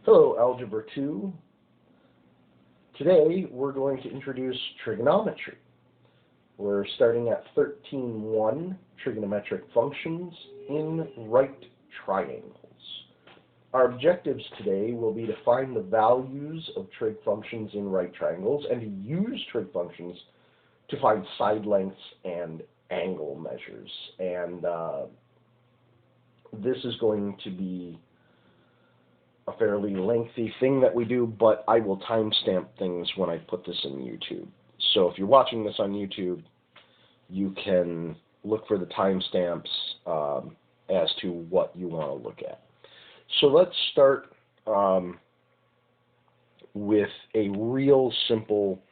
Hello, Algebra 2. Today we're going to introduce trigonometry. We're starting at 13.1, trigonometric functions in right triangles. Our objectives today will be to find the values of trig functions in right triangles and to use trig functions to find side lengths and angle measures. And this is going to be a fairly lengthy thing that we do, but I will timestamp things when I put this in YouTube. So if you're watching this on YouTube, you can look for the timestamps as to what you want to look at. So let's start with a real simple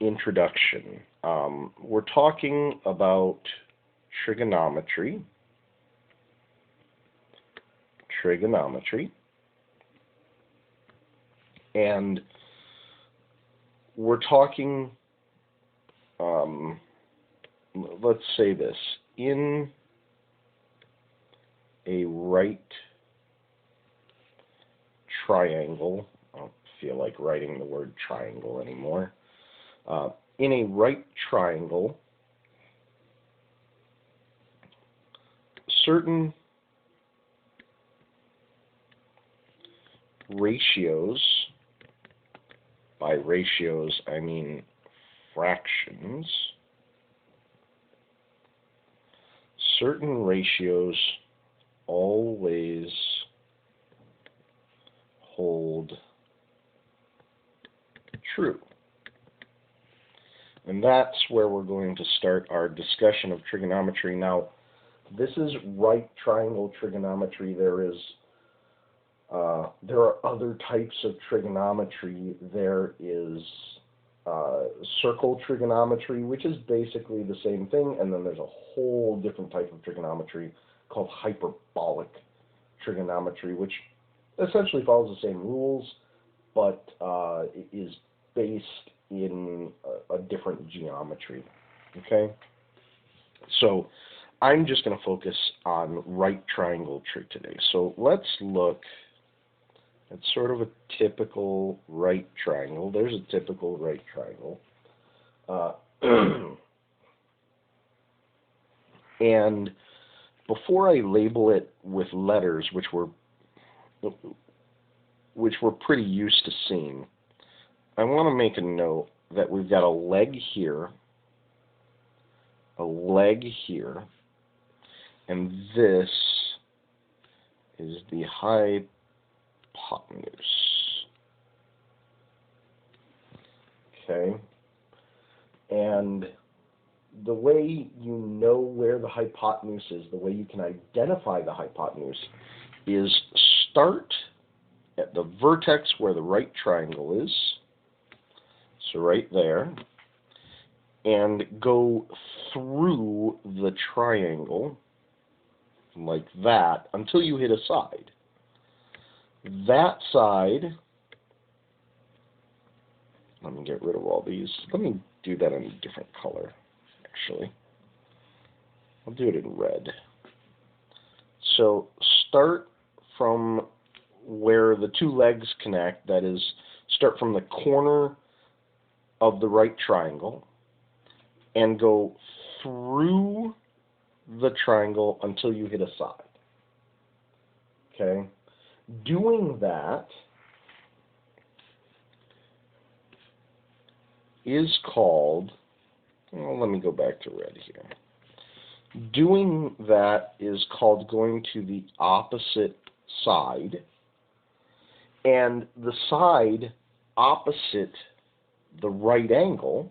introduction. We're talking about trigonometry. And we're talking, let's say this, in a right triangle. I don't feel like writing the word triangle anymore. In a right triangle, certain ratios, by ratios I mean fractions, certain ratios always hold true. And that's where we're going to start our discussion of trigonometry. Now, this is right triangle trigonometry. There are other types of trigonometry. There is circle trigonometry, which is basically the same thing, and then there's a whole different type of trigonometry called hyperbolic trigonometry, which essentially follows the same rules, but is based in a different geometry. Okay? So I'm just going to focus on right triangle trig today. So let's look at sort of a typical right triangle. There's a typical right triangle. And before I label it with letters, which we're pretty used to seeing, I want to make a note that we've got a leg here, and this is the hypotenuse. Okay? And the way you know where the hypotenuse is, the way you can identify the hypotenuse, is start at the vertex where the right triangle is, so right there, and go through the triangle like that until you hit a side. That side, let me get rid of all these. Let me do that in a different color, actually. I'll do it in red. So start from where the two legs connect, that is, start from the corner of the right triangle and go through the triangle until you hit a side. Okay? Doing that is called, well, let me go back to red here. Doing that is called going to the opposite side, and the side opposite the right angle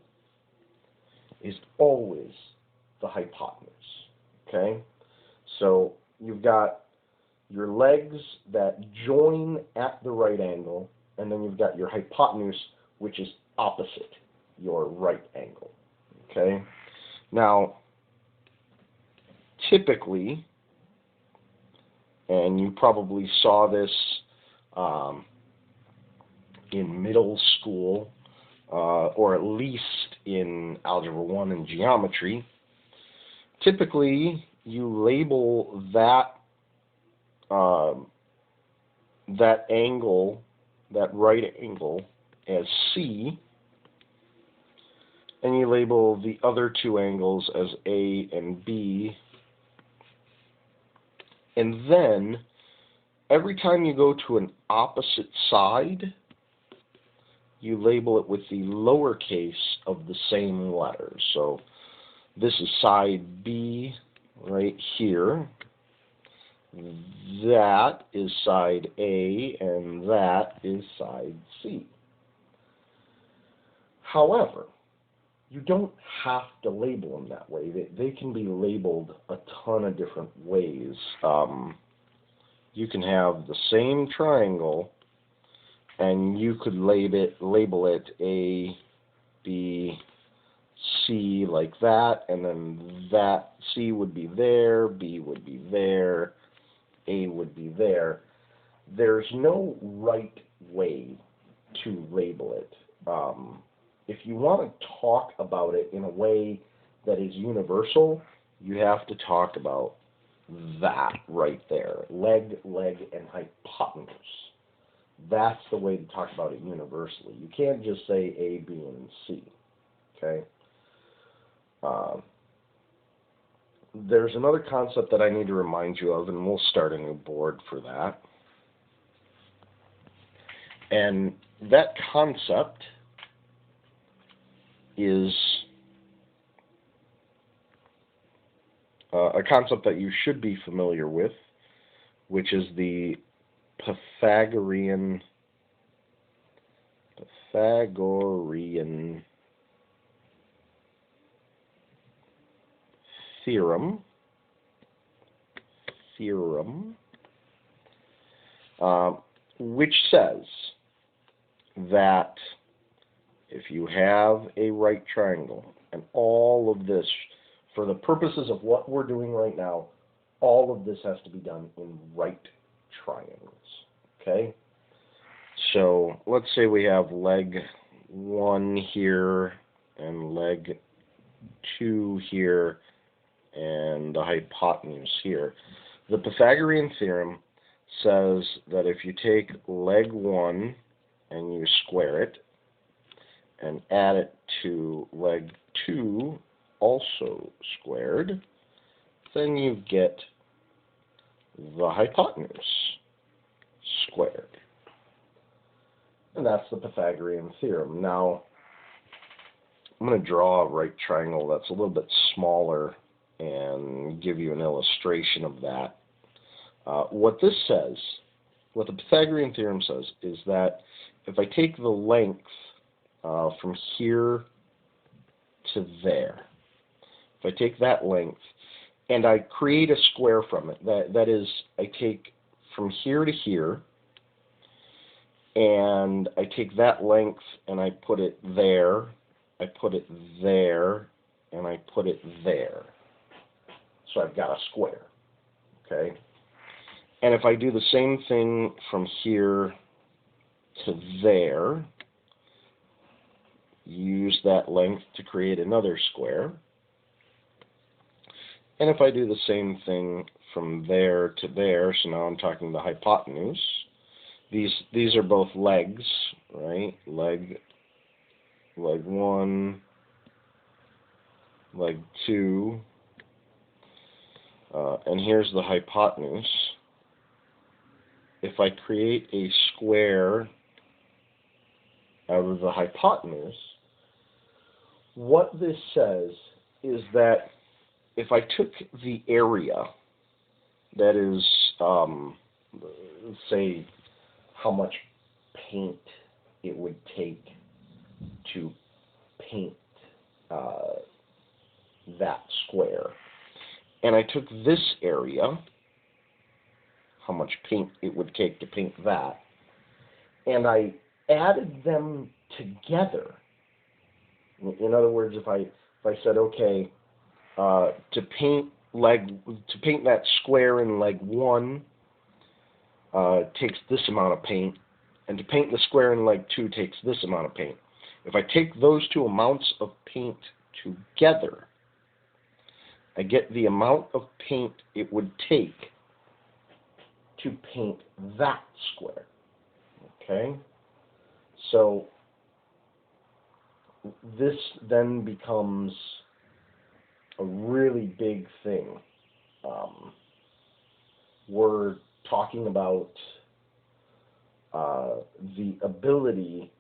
is always the hypotenuse. Okay? So you've got your legs that join at the right angle, and then you've got your hypotenuse, which is opposite your right angle. Okay? Now, typically, and you probably saw this in middle school, or at least in Algebra 1 and geometry, typically you label that that angle that right angle as C, and you label the other two angles as A and B. And then, every time you go to an opposite side, you label it with the lowercase of the same letter. So, this is side B right here. That is side A, and that is side C. However, you don't have to label them that way. They can be labeled a ton of different ways. You can have the same triangle, and you could label it A, B, C like that, and then that C would be there, B would be there, A would be there. There's no right way to label it. If you want to talk about it in a way that is universal, you have to talk about that right there. Leg, and hypotenuse. That's the way to talk about it universally. You can't just say A, B, and C. Okay? There's another concept that I need to remind you of, and we'll start a new board for that. And that concept is a concept that you should be familiar with, which is the Pythagorean Theorem, which says that if you have a right triangle, and all of this, for the purposes of what we're doing right now, all of this has to be done in right triangles. Okay? So let's say we have leg 1 here, and leg 2 here, and the hypotenuse here. The Pythagorean Theorem says that if you take leg 1 and you square it, and add it to leg 2, also squared, then you get the hypotenuse squared. And that's the Pythagorean Theorem. Now, I'm going to draw a right triangle that's a little bit smaller and give you an illustration of that. What this says, what the Pythagorean Theorem says, is that if I take the length from here to there, if I take that length and I create a square from it, that is, I take from here to here, and I take that length and I put it there, I put it there, and I put it there. So I've got a square, okay? And if I do the same thing from here to there, use that length to create another square. And if I do the same thing from there to there, so now I'm talking the hypotenuse, these are both legs, right? Leg 1, leg 2, and here's the hypotenuse. If I create a square out of the hypotenuse, what this says is that if I took the area, that is, say, how much paint it would take to paint that square, and I took this area, how much paint it would take to paint that, and I added them together. In other words, if I said, okay, to paint that square in leg 1 takes this amount of paint, and to paint the square in leg 2 takes this amount of paint. If I take those two amounts of paint together, I get the amount of paint it would take to paint that square. Okay? So this then becomes a really big thing. We're talking about the ability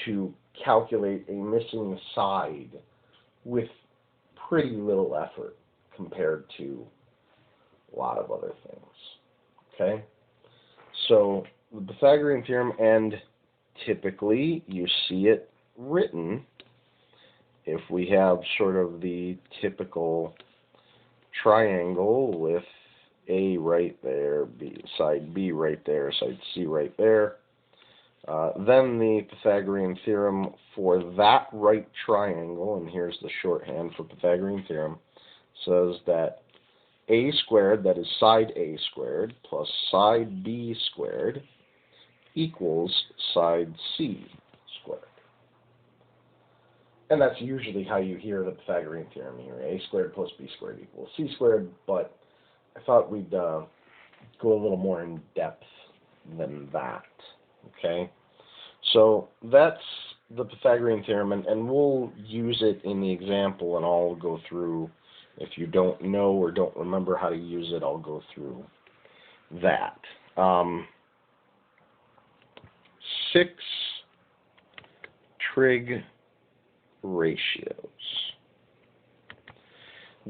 to calculate a missing side with pretty little effort compared to a lot of other things. Okay? So the Pythagorean Theorem, and typically you see it written if we have sort of the typical triangle with A right there, side B right there, side C right there. Then the Pythagorean Theorem for that right triangle, and here's the shorthand for Pythagorean Theorem, says that A squared, that is side A squared, plus side B squared equals side C squared. And that's usually how you hear the Pythagorean Theorem. You hear A squared plus B squared equals C squared, but I thought we'd go a little more in depth than that. Okay? So that's the Pythagorean Theorem, and we'll use it in the example, and I'll go through. If you don't know or don't remember how to use it, I'll go through that. 6 trig ratios.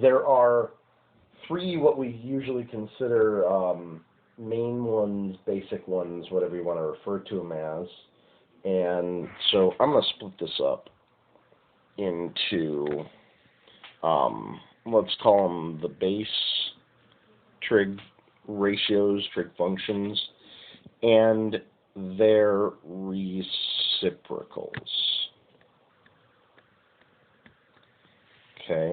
There are 3 what we usually consider main ones, basic ones, whatever you want to refer to them as. And so I'm going to split this up into, let's call them the base trig ratios, trig functions, and their reciprocals. Okay,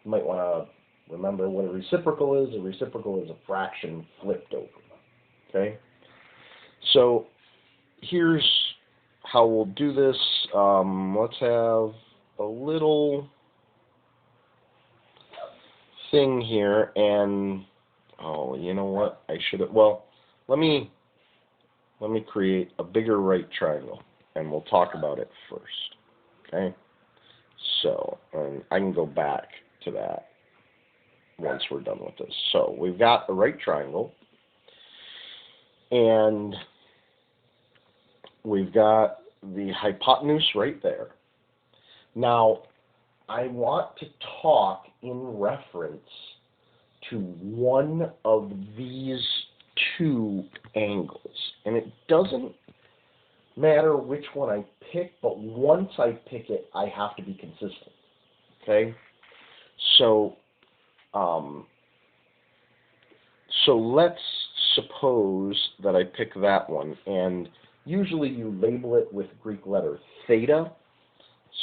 you might want to remember what a reciprocal is. A reciprocal is a fraction flipped over. Okay, so here's how we'll do this. Let's have a little thing here, and oh, you know what? I should have. Well, let me create a bigger right triangle, and we'll talk about it first. Okay. So, and I can go back to that once we're done with this. So we've got a right triangle, and we've got the hypotenuse right there. Now, I want to talk in reference to one of these 2 angles, and it doesn't matter which one I pick, but once I pick it, I have to be consistent. Okay? So let's suppose that I pick that one, and usually you label it with Greek letter theta.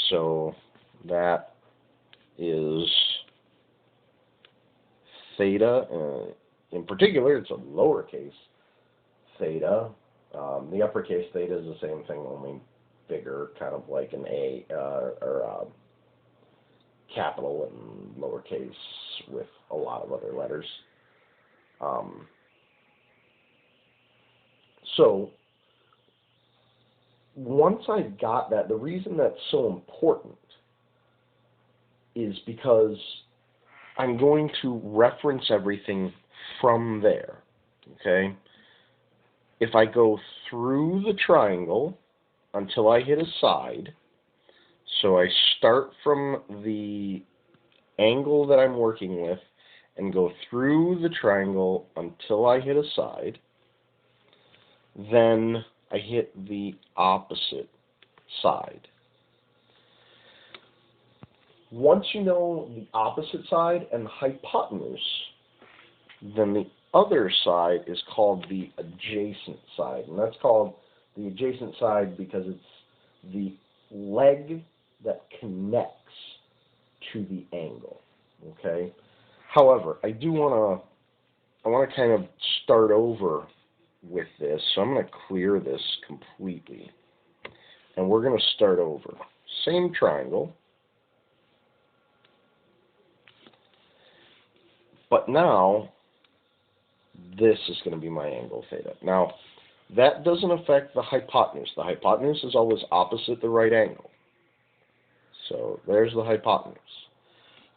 So that is theta. In particular, it's a lowercase theta. The uppercase theta is the same thing, only bigger, kind of like an A, or capital and lowercase with a lot of other letters. So once I got that, the reason that's so important is because I'm going to reference everything from there. Okay? If I go through the triangle until I hit a side, so I start from the angle that I'm working with and go through the triangle until I hit a side, then I hit the opposite side. Once you know the opposite side and the hypotenuse, then the other side is called the adjacent side. And that's called the adjacent side because it's the leg that connects to the angle. Okay? However, I want to kind of start over with this, so I'm going to clear this completely. And we're going to start over. Same triangle. But now, this is going to be my angle theta. Now, That doesn't affect the hypotenuse. The hypotenuse is always opposite the right angle. So there's the hypotenuse.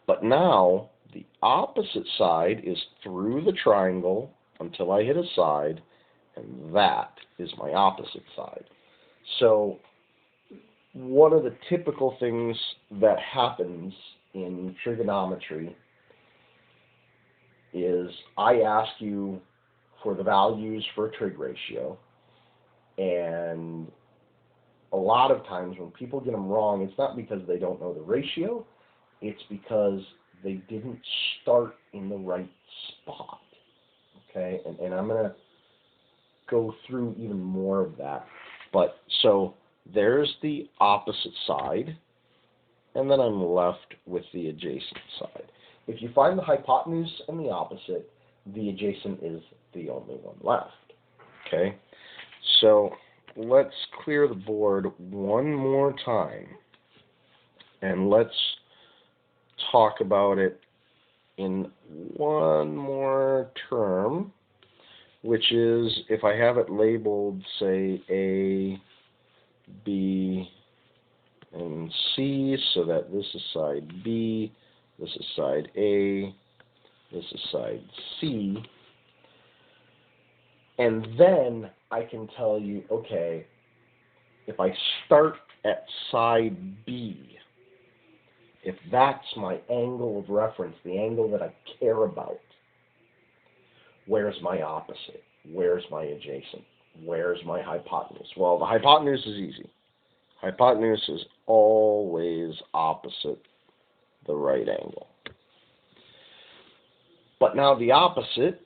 But now the opposite side is through the triangle until I hit a side, and that is my opposite side. So one of the typical things that happens in trigonometry is I ask you for the values for a trig ratio, and a lot of times when people get them wrong, it's not because they don't know the ratio, it's because they didn't start in the right spot. Okay, and I'm going to go through even more of that. But so there's the opposite side, and then I'm left with the adjacent side. If you find the hypotenuse and the opposite, the adjacent is the only one left. Okay, so let's clear the board one more time, and let's talk about it in one more term, which is if I have it labeled, say, A, B, and C, so that this is side B, this is side A, this is side C, and then I can tell you, okay, if I start at side B, if that's my angle of reference, the angle that I care about, where's my opposite? Where's my adjacent? Where's my hypotenuse? Well, the hypotenuse is easy. Hypotenuse is always opposite the right angle. But now the opposite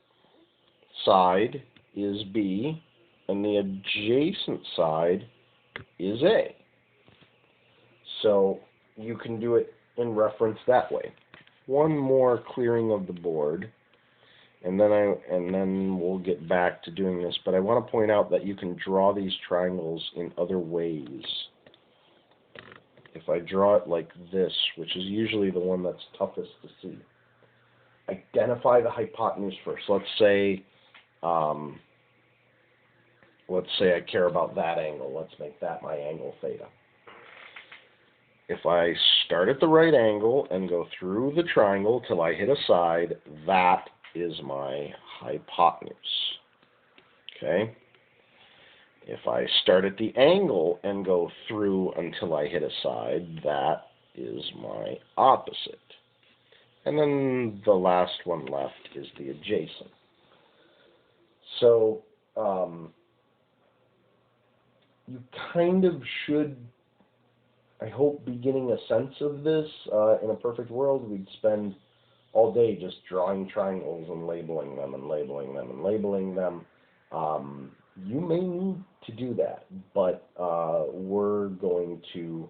side is B, and the adjacent side is A. So you can do it in reference that way. One more clearing of the board, and then we'll get back to doing this. But I want to point out that you can draw these triangles in other ways. If I draw it like this, which is usually the one that's toughest to see, identify the hypotenuse first. Let's say I care about that angle. Let's make that my angle theta. If I start at the right angle and go through the triangle till I hit a side, that is my hypotenuse. Okay? If I start at the angle and go through until I hit a side, that is my opposite. And then the last one left is the adjacent. So you kind of should, I hope, be getting a sense of this. In a perfect world, we'd spend all day just drawing triangles and labeling them and labeling them and labeling them. You may need to do that, but we're going to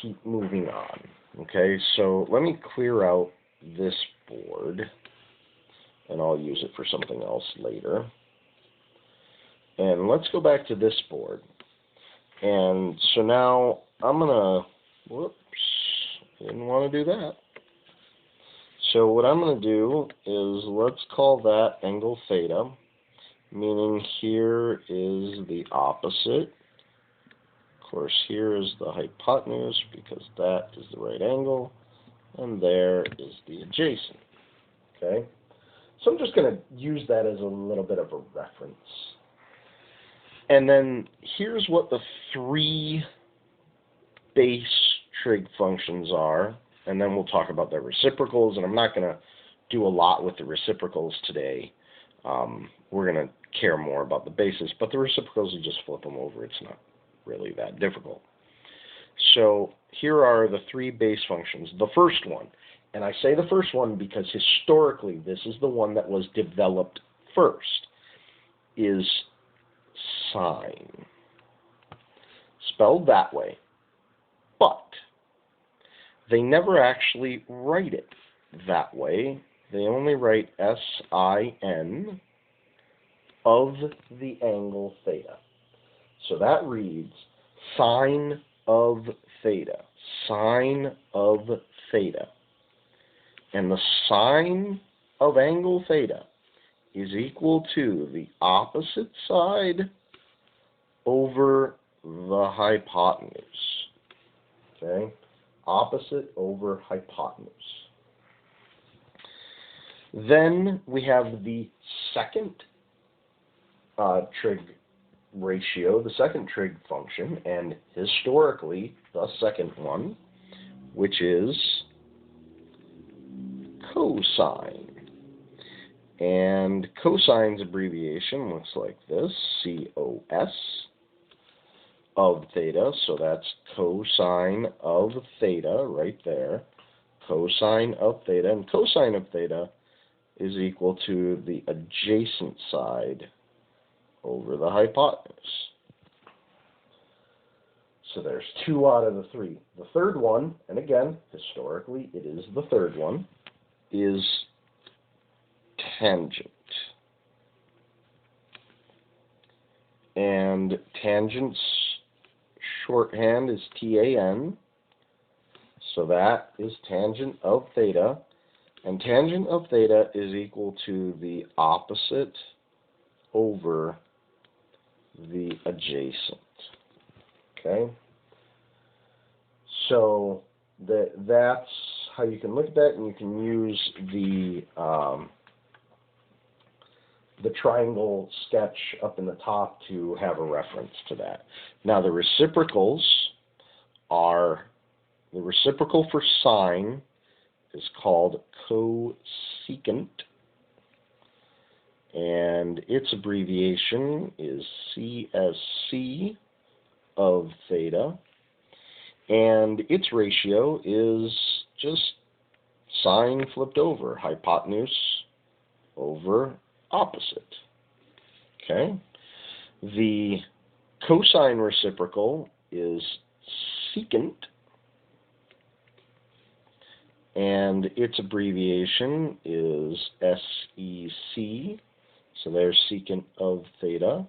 keep moving on. Okay, so let me clear out this board, and I'll use it for something else later. And let's go back to this board. And so now I'm going to, whoops, didn't want to do that. So what I'm going to do is let's call that angle theta, meaning here is the opposite. Of course, here is the hypotenuse because that is the right angle, and there is the adjacent. Okay? So I'm just going to use that as a little bit of a reference. And then here's what the three base trig functions are, and then we'll talk about their reciprocals, and I'm not going to do a lot with the reciprocals today. We're going to care more about the bases, but the reciprocals, you just flip them over. It's not really that difficult. So here are the three base functions. The first one, and I say the first one because historically this is the one that was developed first, is sine. Spelled that way, but they never actually write it that way. They only write sin of the angle theta. So that reads sine of theta, sine of theta. And the sine of angle theta is equal to the opposite side over the hypotenuse. Okay? Opposite over hypotenuse. Then we have the second trig ratio, the second trig function, and historically the second one, which is cosine. And cosine's abbreviation looks like this, COS of theta, so that's cosine of theta right there, cosine of theta, and cosine of theta is equal to the adjacent side over the hypotenuse. So there's 2 out of the 3. The third one, and again, historically it is the third one, is tangent. And tangent's shorthand is TAN, so that is tangent of theta, and tangent of theta is equal to the opposite over the adjacent. Okay? So that's how you can look at that, and you can use the triangle sketch up in the top to have a reference to that. Now the reciprocals are, the reciprocal for sine is called cosecant, and its abbreviation is CSC of theta, and its ratio is just sine flipped over, hypotenuse over opposite. Okay? The cosine reciprocal is secant, and its abbreviation is SEC, so there's secant of theta,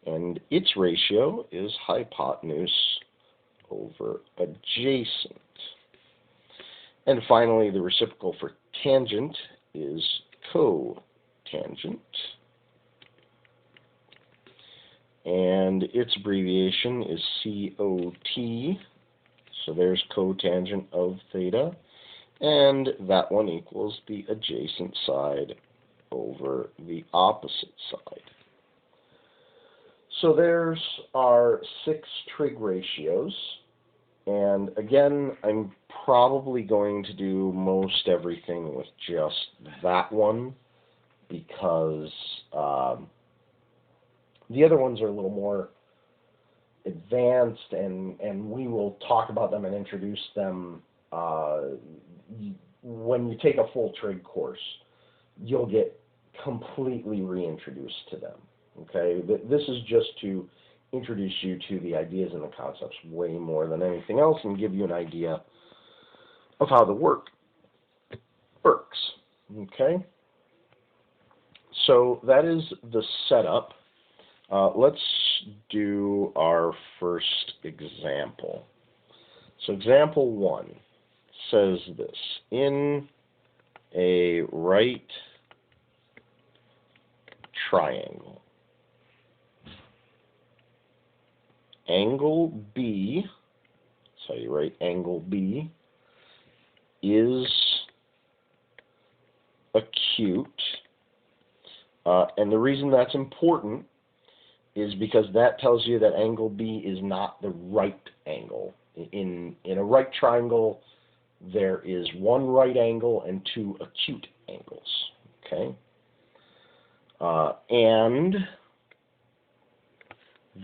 and its ratio is hypotenuse over adjacent. And finally, the reciprocal for tangent is cotangent, and its abbreviation is COT, so there's cotangent of theta, and that one equals the adjacent side over the opposite side. So there's our 6 trig ratios, and again, I'm probably going to do most everything with just that one, because the other ones are a little more advanced, and we will talk about them and introduce them when you take a full trig course. You'll get completely reintroduced to them. Okay, this is just to introduce you to the ideas and the concepts way more than anything else, and give you an idea of how the work works. Okay, so that is the setup. Let's do our first example. So example 1 says this: in a right triangle, angle B, so you write angle B, is acute, and the reason that's important is because that tells you that angle B is not the right angle. In a right triangle, there is one right angle and 2 acute angles. Okay, and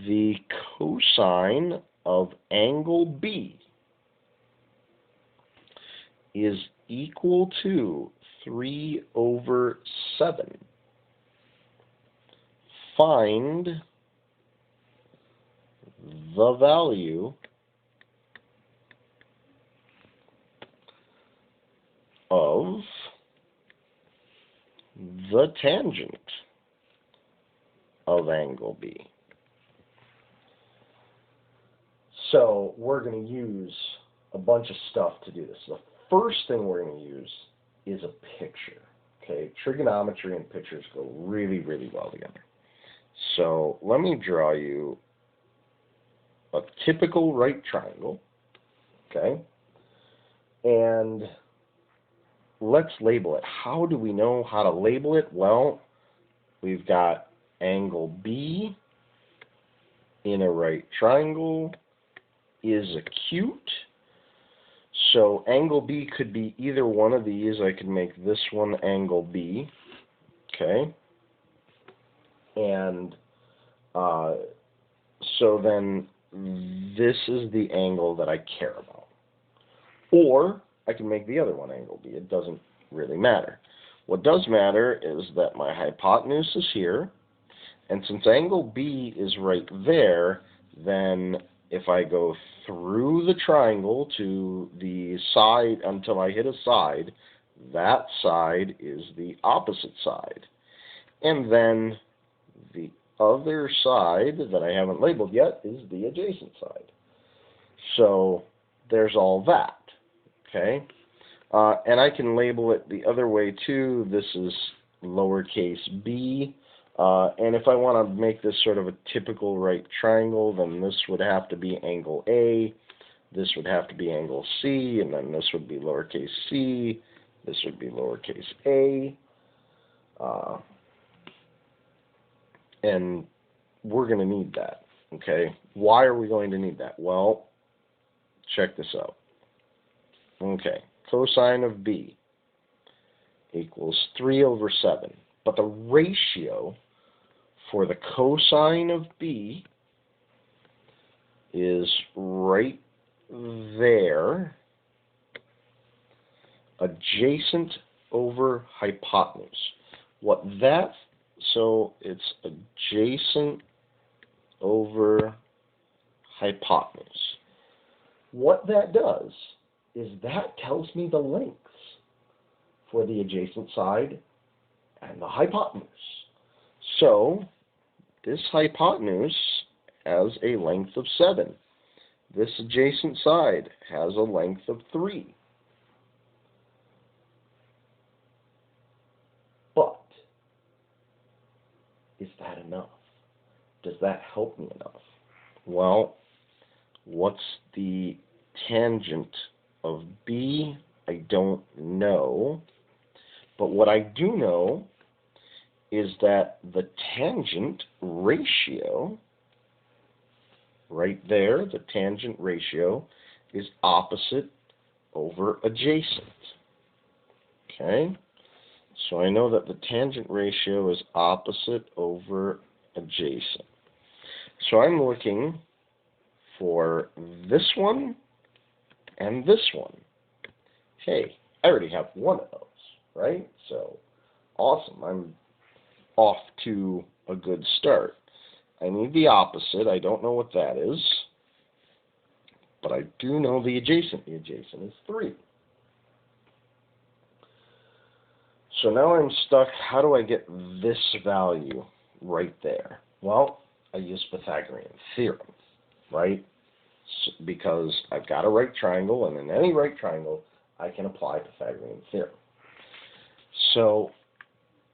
the cosine of angle B is equal to 3 over 7. Find the value of the tangent of angle B. So we're going to use a bunch of stuff to do this. The first thing we're going to use is a picture. Okay, trigonometry and pictures go really, really well together. So let me draw you a typical right triangle, okay? And let's label it. How do we know how to label it? Well, we've got angle B in a right triangle is acute. So angle B could be either one of these. I could make this one angle B, okay? And so then this is the angle that I care about. Or I can make the other one angle B. It doesn't really matter. What does matter is that my hypotenuse is here, and since angle B is right there, then if I go through the triangle to the side until I hit a side, that side is the opposite side. And then the other side that I haven't labeled yet is the adjacent side. So there's all that, okay? And I can label it the other way too. This is lowercase b. And if I want to make this sort of a typical right triangle, then this would have to be angle A, this would have to be angle C, and then this would be lowercase c, this would be lowercase a. And we're going to need that, okay? Why are we going to need that? Well, check this out. Okay, cosine of B equals 3 over 7. But the ratio for the cosine of B is right there, adjacent over hypotenuse. So it's adjacent over hypotenuse. What that does is that tells me the lengths for the adjacent side and the hypotenuse. So this hypotenuse has a length of 7. This adjacent side has a length of 3. But is that enough? Does that help me enough? Well, what's the tangent of B? I don't know. But what I do know is that the tangent ratio, right there, the tangent ratio is opposite over adjacent. Okay? So I know that the tangent ratio is opposite over adjacent. So I'm looking for this one and this one. Hey, I already have one of those, right? So, awesome. I'm off to a good start. I need the opposite. I don't know what that is, but I do know the adjacent. The adjacent is 3. So now I'm stuck. How do I get this value right there? Well, I use Pythagorean Theorem, right? Because I've got a right triangle, and in any right triangle, I can apply Pythagorean Theorem. So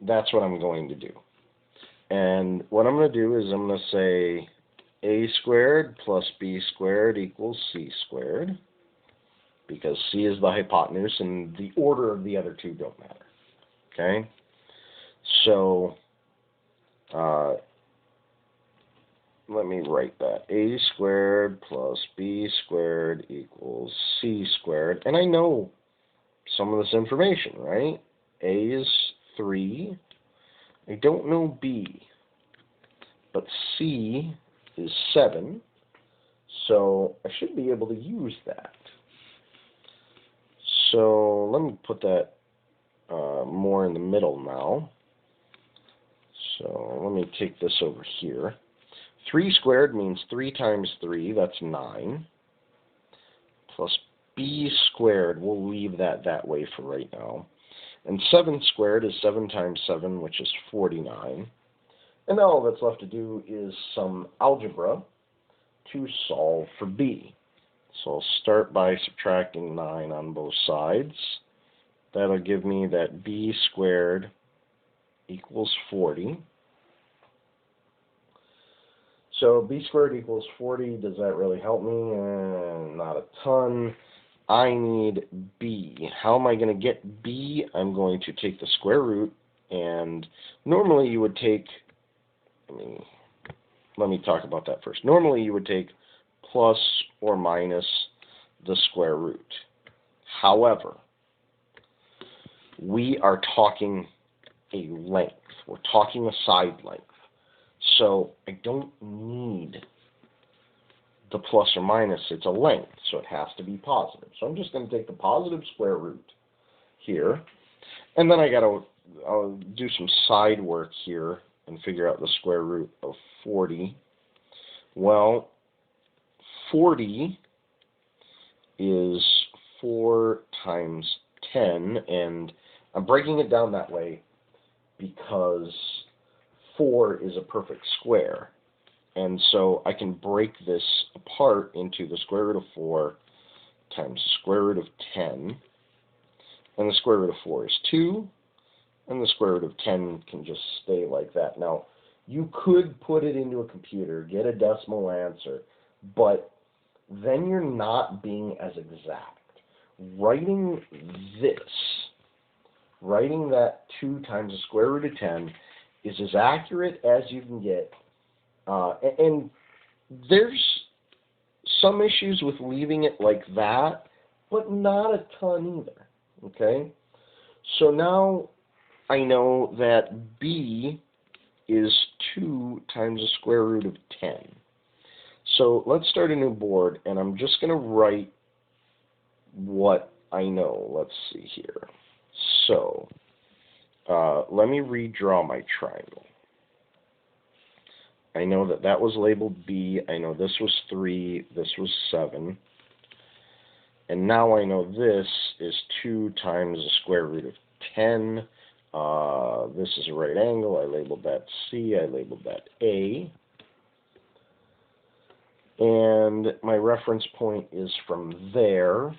that's what I'm going to do. And what I'm going to do is I'm going to say a squared plus b squared equals c squared, because c is the hypotenuse, and the order of the other two don't matter. Okay? So let me write that. A squared plus b squared equals c squared. And I know some of this information, right? A is 3. I don't know b. But c is 7. So I should be able to use that. So let me put that more in the middle now. So let me take this over here. 3 squared means 3 times 3, that's 9, plus b squared, we'll leave that way for right now. And 7 squared is 7 times 7, which is 49. And now all that's left to do is some algebra to solve for b. So I'll start by subtracting 9 on both sides. That'll give me that b squared equals 40. So b squared equals 40, does that really help me? Not a ton. I need b. How am I going to get b? I'm going to take the square root, and normally you would take, let me talk about that first. Normally you would take plus or minus the square root. However, we are talking a length. We're talking a side length. So I don't need the plus or minus. It's a length, so it has to be positive. So I'm just going to take the positive square root here, and then I'll do some side work here and figure out the square root of 40. Well, 40 is 4 times 10, and I'm breaking it down that way because 4 is a perfect square. And so I can break this apart into the square root of 4 times the square root of 10. And the square root of 4 is 2. And the square root of 10 can just stay like that. Now, you could put it into a computer, get a decimal answer, but then you're not being as exact. Writing that 2 times the square root of 10 is as accurate as you can get. And there's some issues with leaving it like that, but not a ton either. Okay? So now I know that b is 2 times the square root of 10. So let's start a new board, and I'm just going to write what I know. Let's see here. So let me redraw my triangle. I know that that was labeled B. I know this was 3. This was 7. And now I know this is 2 times the square root of 10. This is a right angle. I labeled that C. I labeled that A. And my reference point is from there.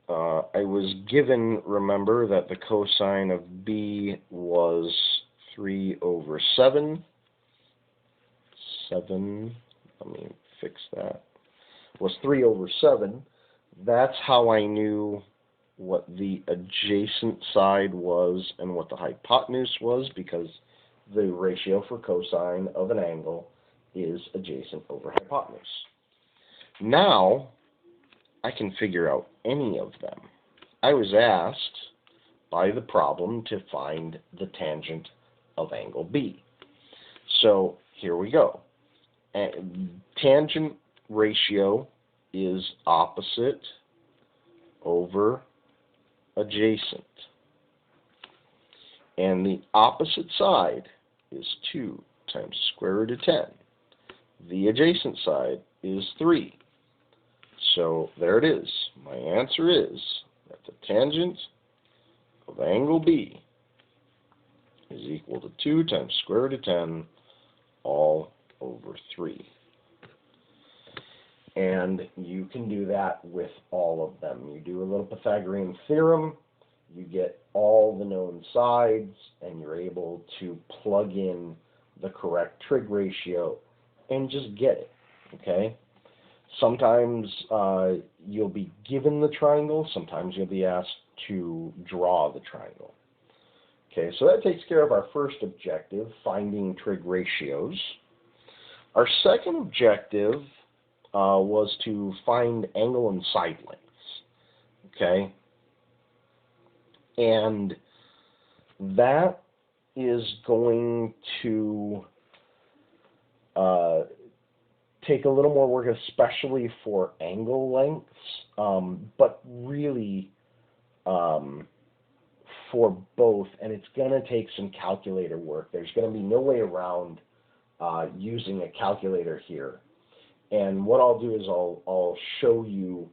I was given, remember, that the cosine of B was 3 over 7. 7, let me fix that, was 3 over 7. That's how I knew what the adjacent side was and what the hypotenuse was, because the ratio for cosine of an angle is adjacent over hypotenuse. Now, I can figure out any of them. I was asked by the problem to find the tangent of angle B. So here we go. Tangent ratio is opposite over adjacent. And the opposite side is 2 times the square root of 10. The adjacent side is 3. So there it is. My answer is that the tangent of angle B is equal to 2 times the square root of 10 all over 3. And you can do that with all of them. You do a little Pythagorean Theorem, you get all the known sides, and you're able to plug in the correct trig ratio and just get it, okay? Sometimes you'll be given the triangle, sometimes you'll be asked to draw the triangle. Okay, so that takes care of our first objective, finding trig ratios. Our second objective was to find angle and side lengths, okay? And that is going to take a little more work, especially for angle lengths, but really for both, and it's going to take some calculator work. There's going to be no way around using a calculator here. And what I'll do is I'll show you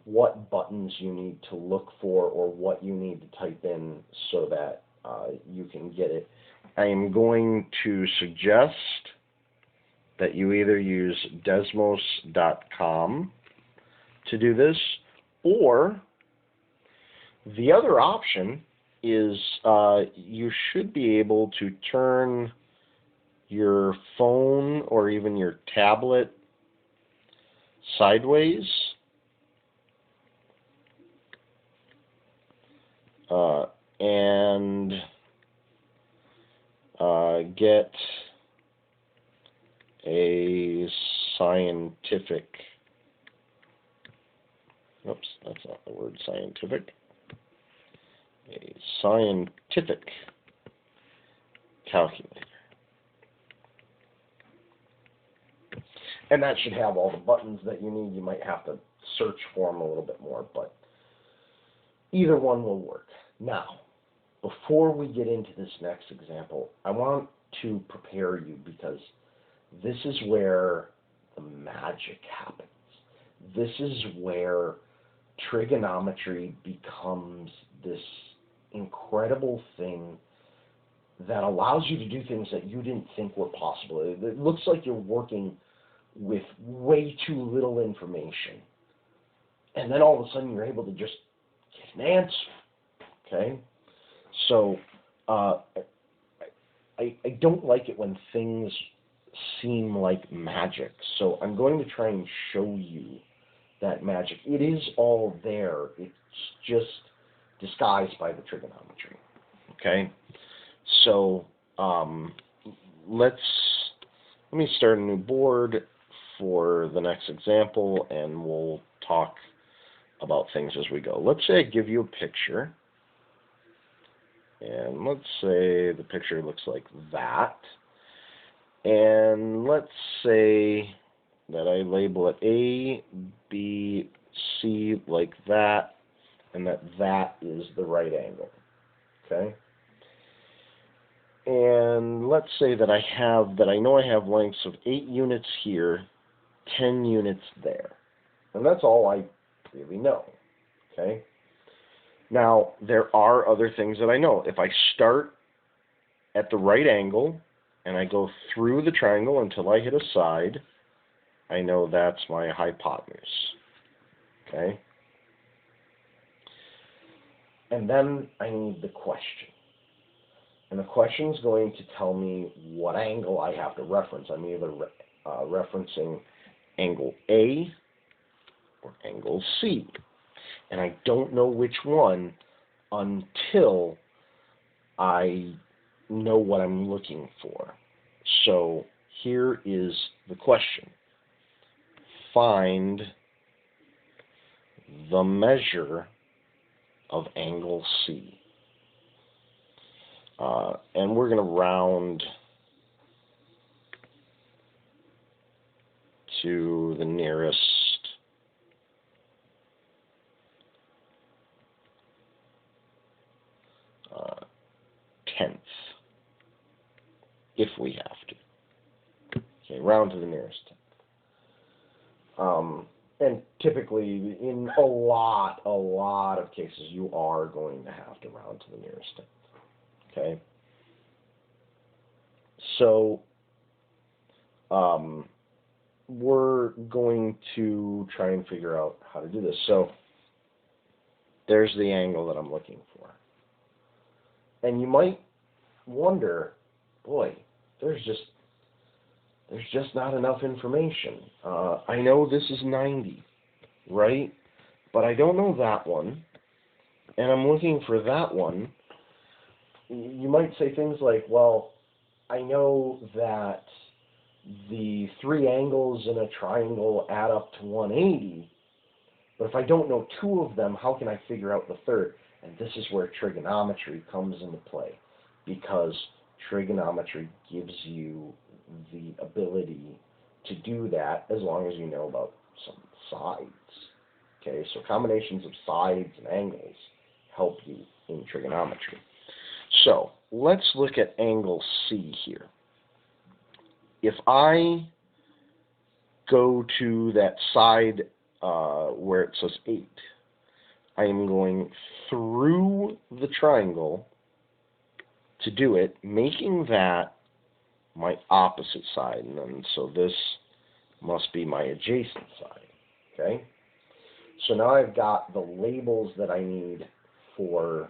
what buttons you need to look for or what you need to type in so that you can get it. I am going to suggest that you either use Desmos.com to do this, or The other option is you should be able to turn your phone or even your tablet sideways and get a scientific, oops, that's not the word scientific, a scientific calculator. And that should have all the buttons that you need. You might have to search for them a little bit more, but either one will work. Now, before we get into this next example, I want to prepare you because this is where the magic happens. This is where trigonometry becomes this incredible thing that allows you to do things that you didn't think were possible. It looks like you're working with way too little information. And then all of a sudden you're able to just get an answer. Okay? So I don't like it when things seem like magic. So I'm going to try and show you that magic. It is all there. It's just disguised by the trigonometry. Okay? So let me start a new board for the next example, and we'll talk about things as we go. Let's say I give you a picture, and let's say the picture looks like that, and let's say that I label it A, B, C like that, and that is the right angle. Okay? And let's say that I know I have lengths of 8 units here, 10 units there. And that's all I really know. Okay? Now, there are other things that I know. If I start at the right angle and I go through the triangle until I hit a side, I know that's my hypotenuse. Okay? And then I need the question. And the question is going to tell me what angle I have to reference. I'm either referencing angle A or angle C. And I don't know which one until I know what I'm looking for. So here is the question. Find the measure of angle C. And we're going to round to the nearest tenth, if we have to. Okay, round to the nearest tenth. And typically, in a lot of cases, you are going to have to round to the nearest tenth. Okay? So, we're going to try and figure out how to do this. So, there's the angle that I'm looking for. And you might wonder, boy, there's just not enough information. I know this is 90, right? But I don't know that one. And I'm looking for that one. You might say things like, well, I know that the 3 angles in a triangle add up to 180, but if I don't know 2 of them, how can I figure out the third? And this is where trigonometry comes into play, because trigonometry gives you the ability to do that as long as you know about some sides. Okay, so combinations of sides and angles help you in trigonometry. So, let's look at angle C here. If I go to that side where it says 8, I am going through the triangle to do it, making that my opposite side. And then, so this must be my adjacent side. Okay? So now I've got the labels that I need for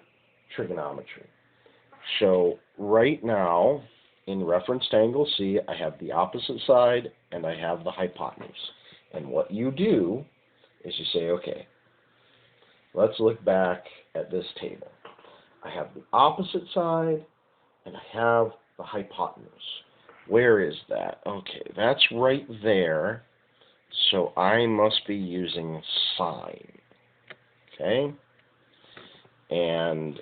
trigonometry. So right now, in reference to angle C, I have the opposite side and I have the hypotenuse. And what you do is you say, okay, let's look back at this table. I have the opposite side and I have the hypotenuse. Where is that? Okay, that's right there. So I must be using sine. Okay? And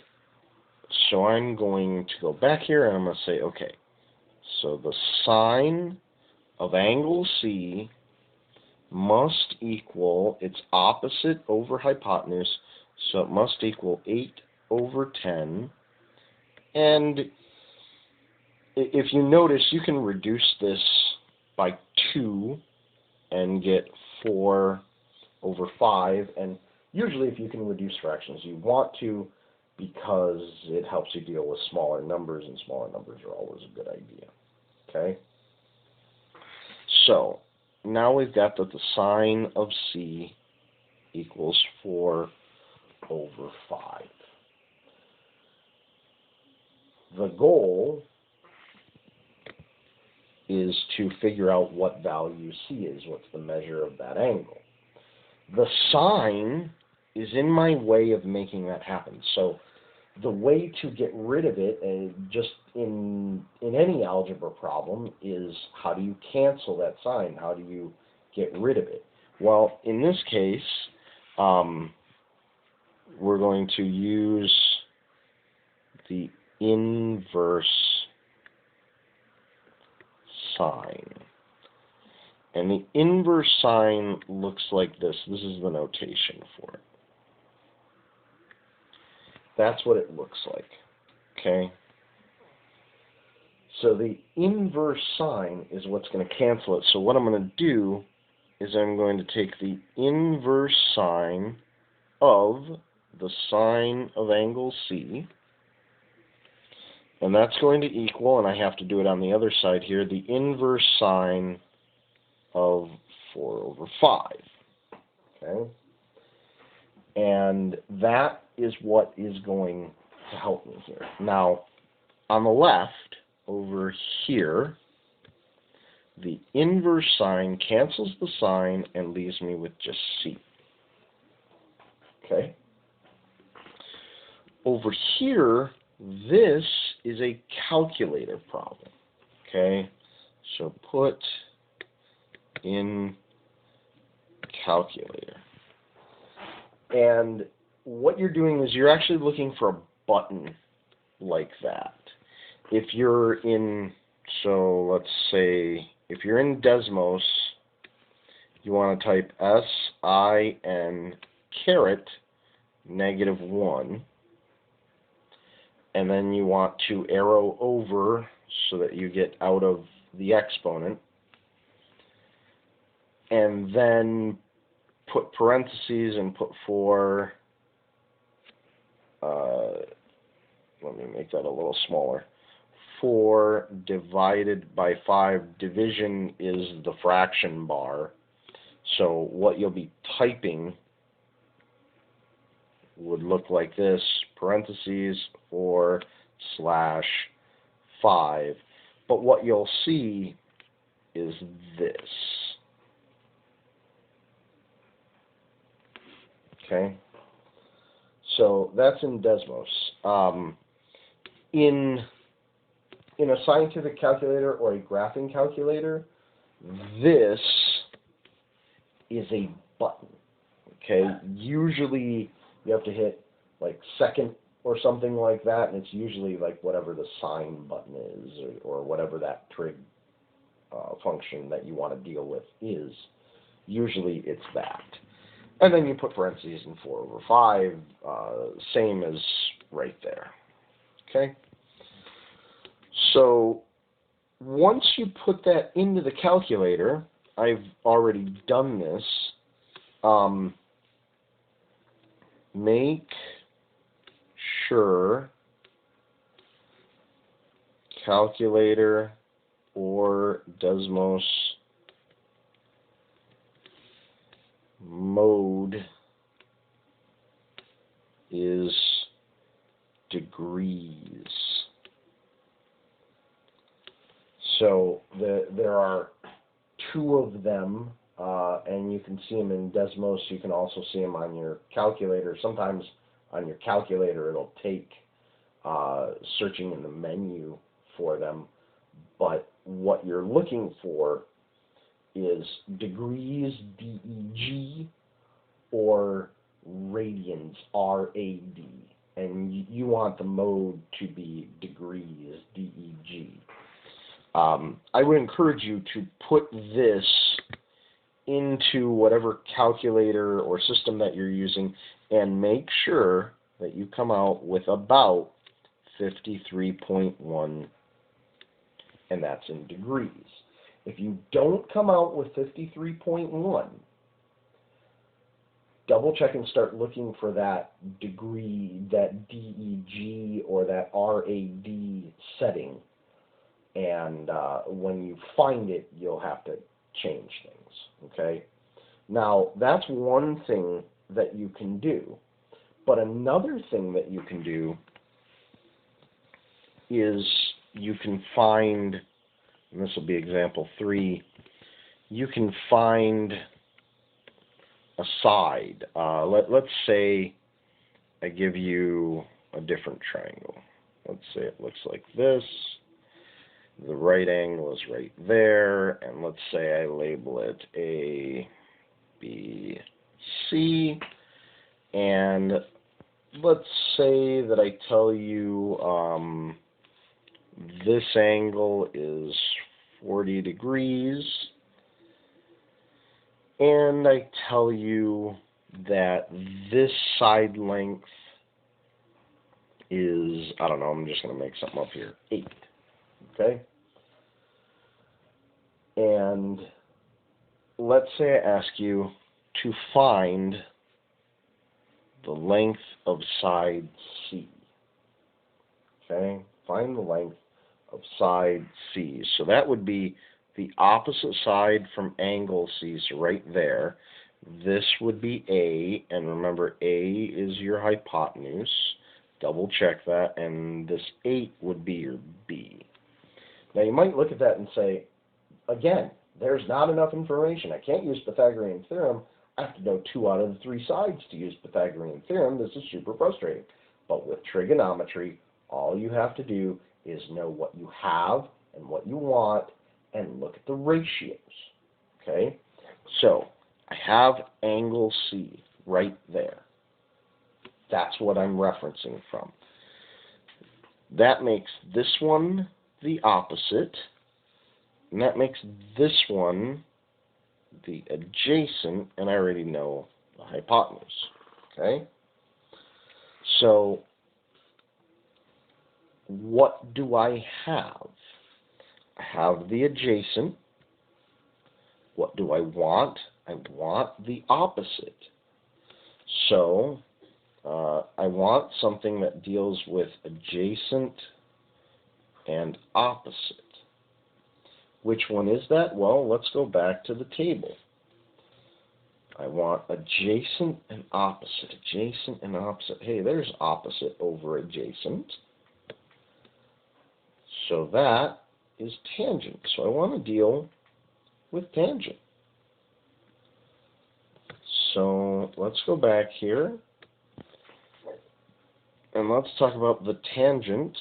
so I'm going to go back here and I'm going to say, okay, so the sine of angle C must equal its opposite over hypotenuse, so it must equal 8 over 10. And if you notice, you can reduce this by 2 and get 4 over 5. And usually if you can reduce fractions, you want to, because it helps you deal with smaller numbers, and smaller numbers are always a good idea. Okay? So now we've got that the sine of C equals 4 over 5. The goal is to figure out what value C is, what's the measure of that angle. The sine is in my way of making that happen. So the way to get rid of it, just in any algebra problem, is how do you cancel that sign? How do you get rid of it? Well, in this case, we're going to use the inverse sign. And the inverse sign looks like this. This is the notation for it. That's what it looks like. Okay? So the inverse sign is what's going to cancel it. So what I'm going to do is I'm going to take the inverse sign of the sine of angle C, and that's going to equal, and I have to do it on the other side here, the inverse sign of 4 over 5. Okay? And that is what is going to help me here. Now, on the left, over here, the inverse sign cancels the sign and leaves me with just C. Okay? Over here, this is a calculator problem. Okay? So put in calculator. And what you're doing is you're actually looking for a button like that. If you're in, so let's say, if you're in Desmos, you want to type SIN caret -1, and then you want to arrow over so that you get out of the exponent, and then put parentheses and put 4, let me make that a little smaller, 4 divided by 5, division is the fraction bar, so what you'll be typing would look like this, parentheses 4/5, but what you'll see is this. Okay, so that's in Desmos. In a scientific calculator or a graphing calculator, this is a button. Okay, usually you have to hit like second or something like that, and it's usually like whatever the sign button is, or whatever that trig function that you want to deal with is. Usually it's that. And then you put parentheses in 4/5, same as right there. Okay? So once you put that into the calculator, I've already done this, make sure calculator or Desmos mode is them, and you can see them in Desmos. You can also see them on your calculator. Sometimes on your calculator it'll take searching in the menu for them. But what you're looking for is degrees, DEG, or radians, RAD. And you want the mode to be degrees, DEG. I would encourage you to put this into whatever calculator or system that you're using and make sure that you come out with about 53.1, and that's in degrees. If you don't come out with 53.1, double check and start looking for that degree, that DEG or that RAD setting. And when you find it, you'll have to change things, okay? Now, that's one thing that you can do. But another thing that you can do is you can find, and this will be example 3, you can find a side. Let's say I give you a different triangle. Let's say it looks like this. The right angle is right there, and let's say I label it A, B, C, and let's say that I tell you this angle is 40 degrees, and I tell you that this side length is, I don't know, I'm just going to make something up here, 8. Okay? And let's say I ask you to find the length of side C. Okay? Find the length of side C. So that would be the opposite side from angle C, so right there. This would be A, and remember A is your hypotenuse. Double check that, and this 8 would be your B. Now you might look at that and say, again, there's not enough information. I can't use Pythagorean Theorem. I have to know 2 out of the 3 sides to use Pythagorean Theorem. This is super frustrating. But with trigonometry, all you have to do is know what you have and what you want and look at the ratios. Okay? So, I have angle C right there. That's what I'm referencing from. That makes this one the opposite, and that makes this one the adjacent, and I already know the hypotenuse. Okay? So, what do I have? I have the adjacent. What do I want? I want the opposite. So, I want something that deals with adjacent and opposite. Which one is that? Well, let's go back to the table. I want adjacent and opposite. Adjacent and opposite. Hey, there's opposite over adjacent. So that is tangent. So I want to deal with tangent. So let's go back here. And let's talk about the tangent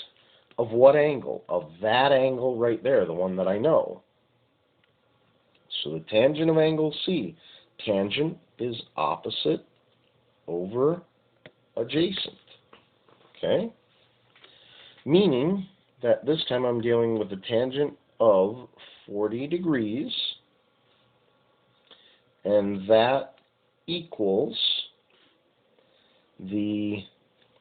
of what angle? Of that angle right there, the one that I know. So the tangent of angle C. Tangent is opposite over adjacent. Okay? Meaning that this time I'm dealing with the tangent of 40 degrees, and that equals the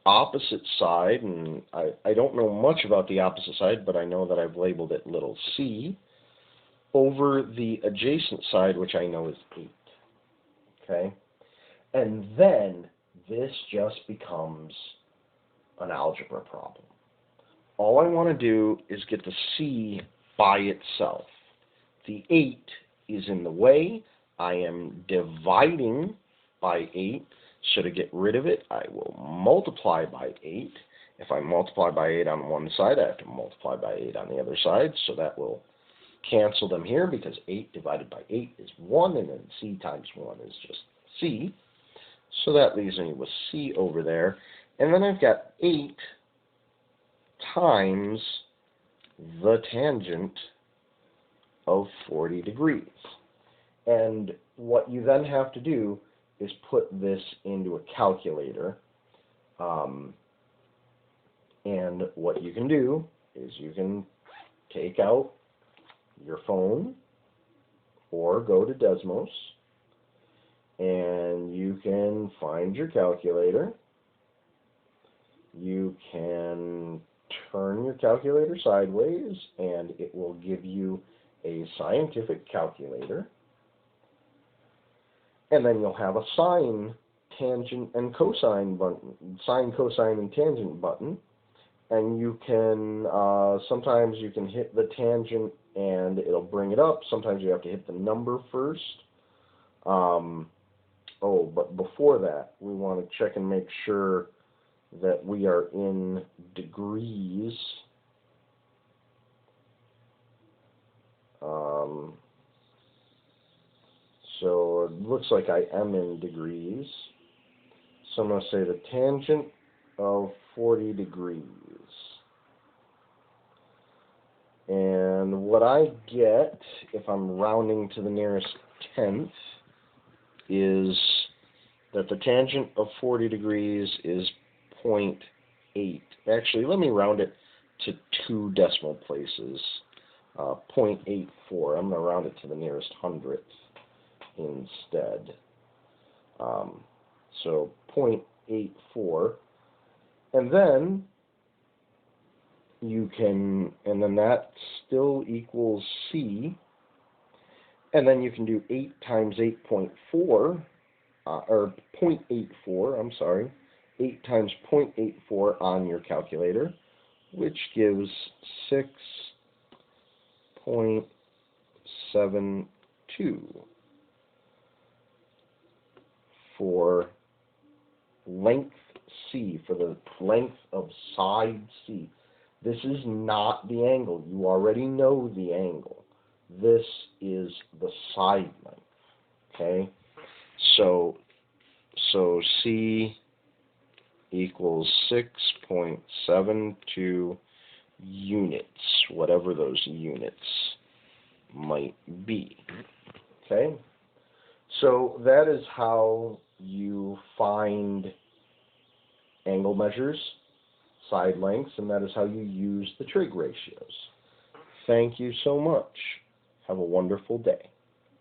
opposite side, and I don't know much about the opposite side, but I know that I've labeled it little c, over the adjacent side, which I know is 8. Okay? And then this just becomes an algebra problem. All I want to do is get the c by itself. The 8 is in the way. I am dividing by 8. So to get rid of it, I will multiply by 8. If I multiply by 8 on one side, I have to multiply by 8 on the other side. So that will cancel them here because 8 divided by 8 is 1, and then c times 1 is just c. So that leaves me with c over there. And then I've got 8 times the tangent of 40 degrees. And what you then have to do is put this into a calculator. And what you can do is you can take out your phone or go to Desmos, and you can find your calculator. You can turn your calculator sideways, and it will give you a scientific calculator. And then you'll have a sine, tangent, and cosine button, sine, cosine, and tangent button. And you can, sometimes you can hit the tangent and it'll bring it up. Sometimes you have to hit the number first. Oh, but before that, we want to check and make sure that we are in degrees. So it looks like I am in degrees. So I'm going to say the tangent of 40 degrees. And what I get, if I'm rounding to the nearest tenth, is that the tangent of 40 degrees is 0.8. Actually, let me round it to 2 decimal places. 0.84. I'm going to round it to the nearest hundredth instead. So 0.84. And then you can, and then that still equals C. And then you can do 8 times 8.4, or 0.84, I'm sorry. 8 times 0.84 on your calculator, which gives 6.72 for length C, for the length of side C. This is not the angle. You already know the angle. This is the side length. Okay? So C equals 6.72 units, whatever those units might be. Okay? So that is how you find angle measures, side lengths, and that is how you use the trig ratios. Thank you so much. Have a wonderful day.